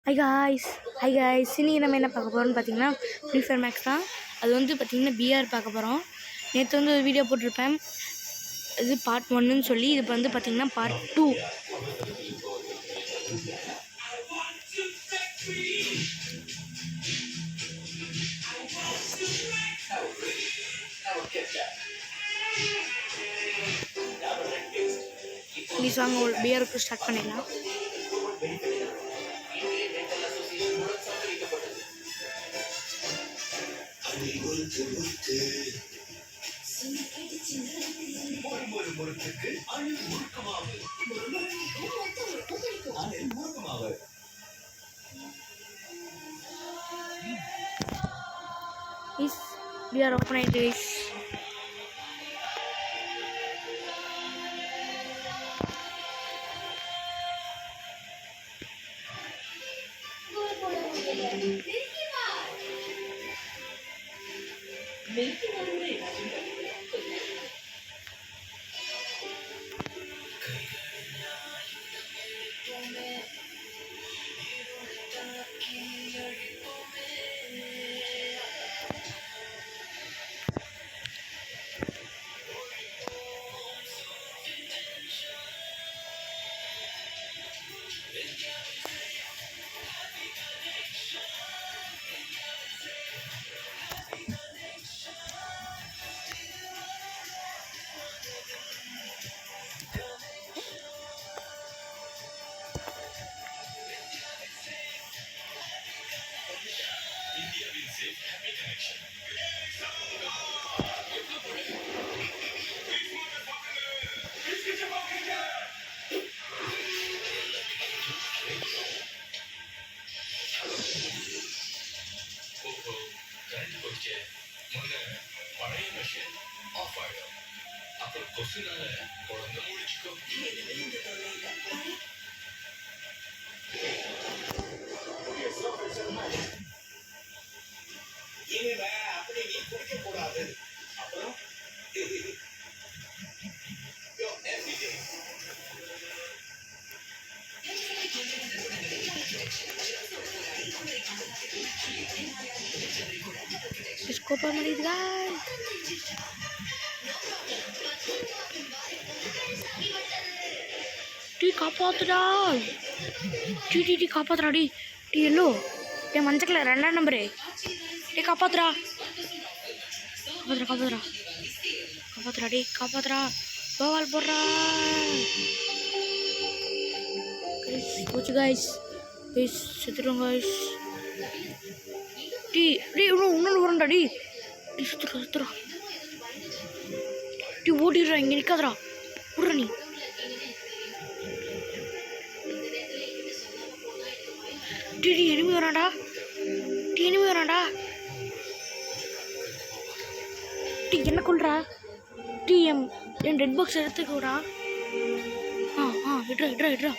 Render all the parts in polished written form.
High guys இன்னைக்கு நம்ம என்ன பார்க்க போகிறோம்னு பார்த்தீங்கன்னா ஃப்ரீ ஃபயர் மேக்ஸ் தான். அது வந்து பார்த்திங்கன்னா பிஆர் பார்க்க போகிறோம். நேற்று வந்து ஒரு வீடியோ போட்டிருப்பேன், இது பார்ட் 1ன்னு சொல்லி. இது வந்து பார்த்திங்கன்னா பார்ட் 2. ப்ளீஸ் வாங்க பிஆருக்கு ஸ்டார்ட் பண்ணிடலாம். We are open it is. इसको पर मरीज गाइस टी காப்பாத்துடா டி காப்பாத்துடா டி எல்லோ டே மஞ்சள் கலர் 2ஆம் நம்பர் டே காப்பாத்துடா டி காப்பாத்துடா கோவால் போடுறா போச்சு गाइस செத்துறோம் गाइस டி இன்னொன்று வரண்டா டி சுத்துறா டி ஓடிடுறா, இங்கே நிற்காதரா, விட்ற நீ டி எனிமி வரான்டா டி என்ன கொள்றா T N red box எடுத்துக்கூடா. இட்ரா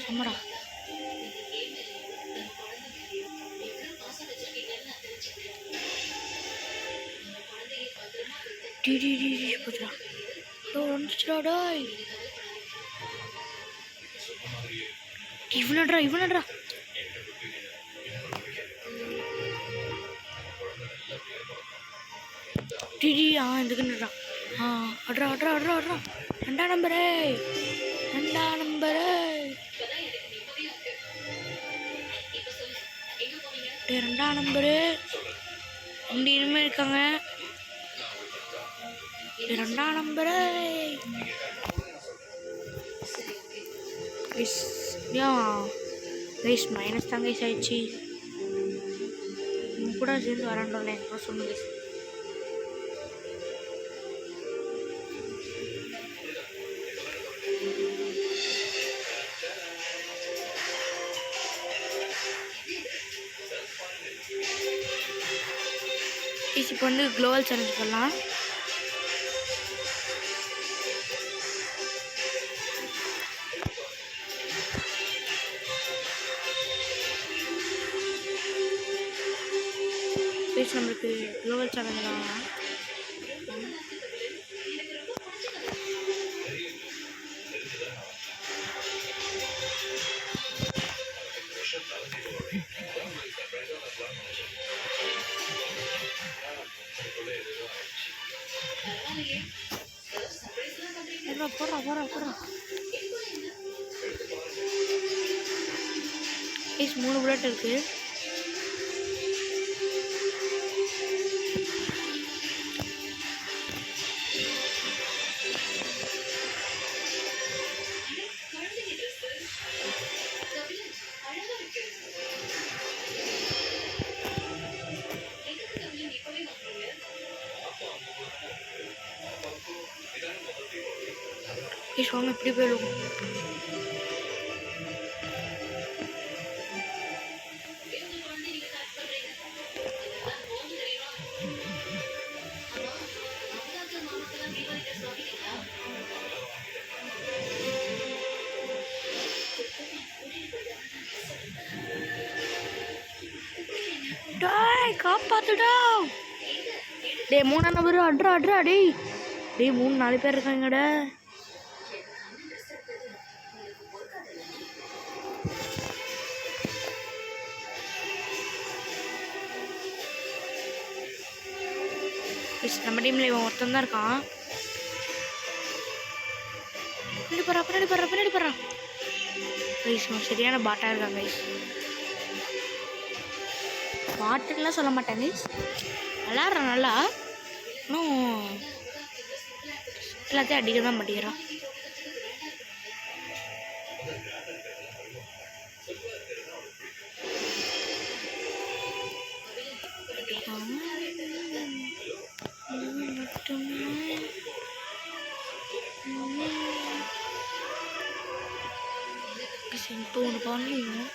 சம்மடா D போச்சுடா வந்துச்சுடா டாய். இவனடா டிடி இதுக்குன்னுடா அட்ரா 2ஆம் நம்பரு டே 2ஆம் நம்பரு 2 இனிமே இருக்காங்க. 2ஆம் நம்பரு கைஸ் மைனஸ் தான் கைஸ் ஆயிடுச்சு. உங்க கூட சேர்ந்து வராண்டோம்ல என்ன சொல்லுங்க. இப்போ வந்து குளோபல் சேலஞ்ச் பண்ணலாம். நம்மளுக்கு குளோபல் சேலஞ்ச் தான். போடுறா கைஸ் 3 புல்லட் இருக்கு. கைஸ் வாங்க இப்படி போயிடுவோம். காப்பாத்துடா டே. 3 நபர் அட்ரா டேய் 3-4 பேர் இருக்காங்கடா. நம்ம டீம்ல இவன் ஒருத்தன் தான் இருக்கான். பின்னாடி போறா கைஸ். சரியான பாட்டா இருக்கான் கைஸ். பாட்டுலாம் சொல்ல மாட்டேன் கைஸ், விளாட்றான் நல்லா. இன்னும் எல்லாத்தையும் அடிக்க தான் மாட்டேங்கிறான். இப்போ ஒன்று பண்ணலையும்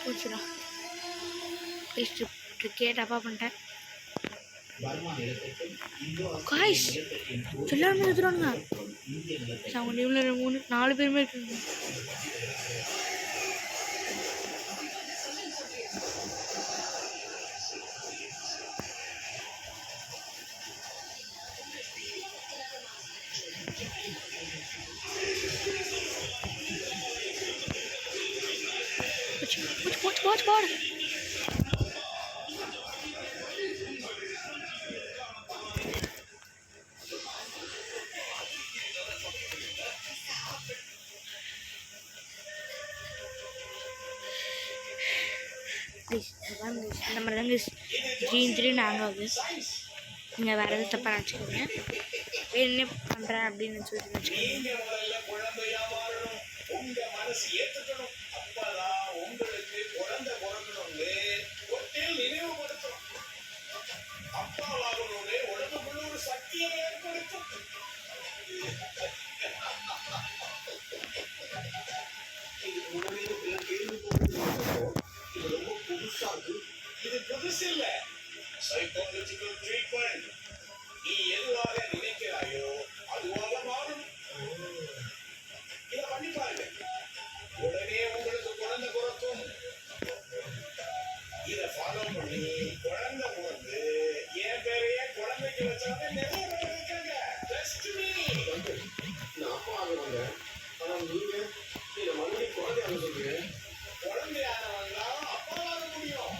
போச்சுடா. ட்ரிக்கே டப்பா பண்ணிட்டேன் காய்ஸ். எல்லாருமே எடுத்துருவானுங்க. அவங்க டீமில் 4 பேருமே இருக்காங்க. Watch. நம்ம தாங்க 3-3 ஆகாது. நீங்கள் வேறு எதுவும் தப்பாக நினச்சிக்கோங்க. என்ன பண்ணுறேன் அப்படின்னு சொல்லிட்டு நினச்சிக்கோங்க. இது புதுசு இல்ல. Psychological treatment. நீ எதுவாக நினைக்கிறாயோ அதுவாக மாறும். இதை பண்ணி பாருங்க, உடனே உங்களுக்கு குழந்தை பிறக்கும். இதை ஃபாலோ பண்ணி குழந்தை பிறந்து என் பேரையே குழந்தைக்கு வச்சாங்க நிறைய பேர் இருக்காங்க. Just me. நான் அப்பா ஆகுவாங்க. ஆனா நீங்க இதை மறுபடியும் குழந்தையாக சொல்றீங்க. குழந்தையானவங்களா அப்பாவாக முடியும்.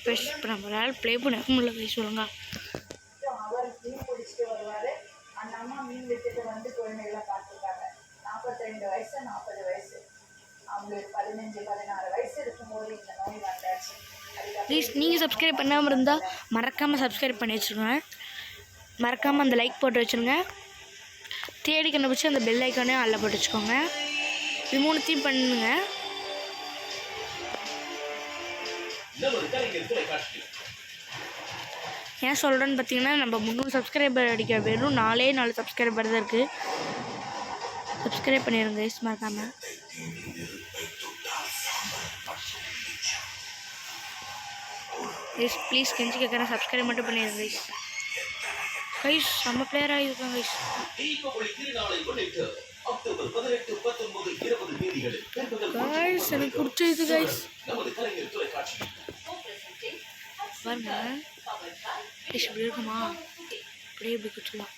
இப்போ நம்மளால் ப்ளே பண்ண முடியல கைஸ். சொல்லுங்க. அவர் மீன் பிடிச்சிட்டு வருவார். அந்த அம்மா மீன் விட்டுட்டு வந்து குழந்தைகளாம் பார்த்துருக்காங்க. 42 வயசு 40 வயசு அவங்களுக்கு 15-16 வயசு இருக்கும்போது இந்த நோய் வந்தாச்சு. ப்ளீஸ் நீங்கள் சப்ஸ்கிரைப் பண்ணாமல் இருந்தால் மறக்காமல் சப்ஸ்கிரைப் பண்ணி வச்சுருங்க. மறக்காமல் அந்த லைக் போட்டு வச்சுருங்க. தேடி கண்டுபிடிச்சி அந்த பெல் ஐக்கானே அதில் போட்டு வச்சுக்கோங்க. இது 3த்தையும் பண்ணுங்க. ஏன் சொல்கிறேன்னு பார்த்தீங்கன்னா நம்ம 300 சப்ஸ்கிரைபர் அடிக்க வெறும் 4 சப்ஸ்கிரைபர் தான் இருக்குது. சப்ஸ்கிரைப் பண்ணிடுங்க கைஸ் மறக்காமல். கைஸ் ப்ளீஸ் கெஞ்சி கேட்குறேன், சப்ஸ்கிரைப் மட்டும் பண்ணிடுங்க கைஸ். கைஸ் செம்ம பிளேயராக இருக்காங்க கைஸ். தீபாவளி திருநாளை முன்னிட்டு அக்டோபர் 18, 19, 20 தேதிகளில் கைஸ் எனக்கு பிடிச்சது கைஸ். நமது கலைஞர் தொலைக்காட்சி பாருங்க கைஸ் இப்படி இருக்குமா, அப்படியே இப்படி குச்சலாம்.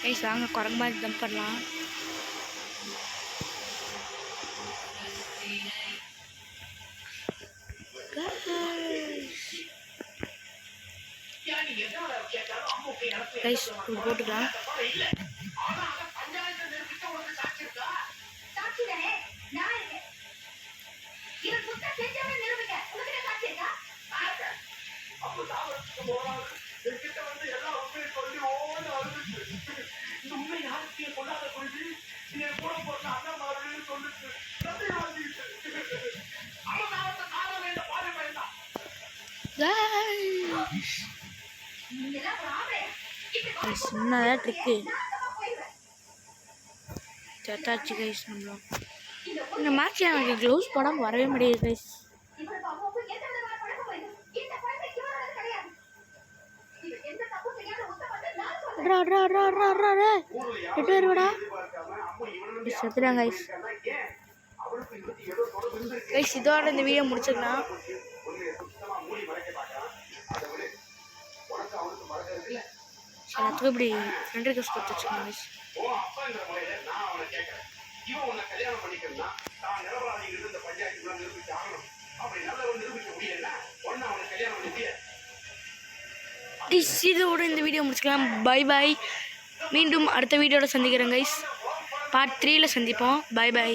கைஸ் வாங்க குரங்கு மாதிரி ஜம்ப் பண்ணலாம். கைஸ் இப்படி போட்டுக்கலாம். சின்னதாக ட்ரிக்கு சத்தாச்சு கைஸ். நம்மளும் இந்த மேட்ச்சில் எனக்கு க்ளவுஸ் போடாமல் வரவே முடியாது கைஸ். எட்டு வருவாடா செத்துட்டாங்க கைஸ். கைஸ் இதோட இந்த வீடியோ முடிச்சுக்கலாம். எல்லாத்துக்கும் இப்படி ஃப்ரெண்ட் ரிக்வெஸ்ட் கொடுத்து வச்சுக்கோங்க கைஸ். இதோட இந்த வீடியோ முடிச்சுக்கலாம். Bye bye. மீண்டும் அடுத்த வீடியோட சந்திக்கிறேன் கைஸ். பார்ட் 3ல் சந்திப்போம். Bye bye.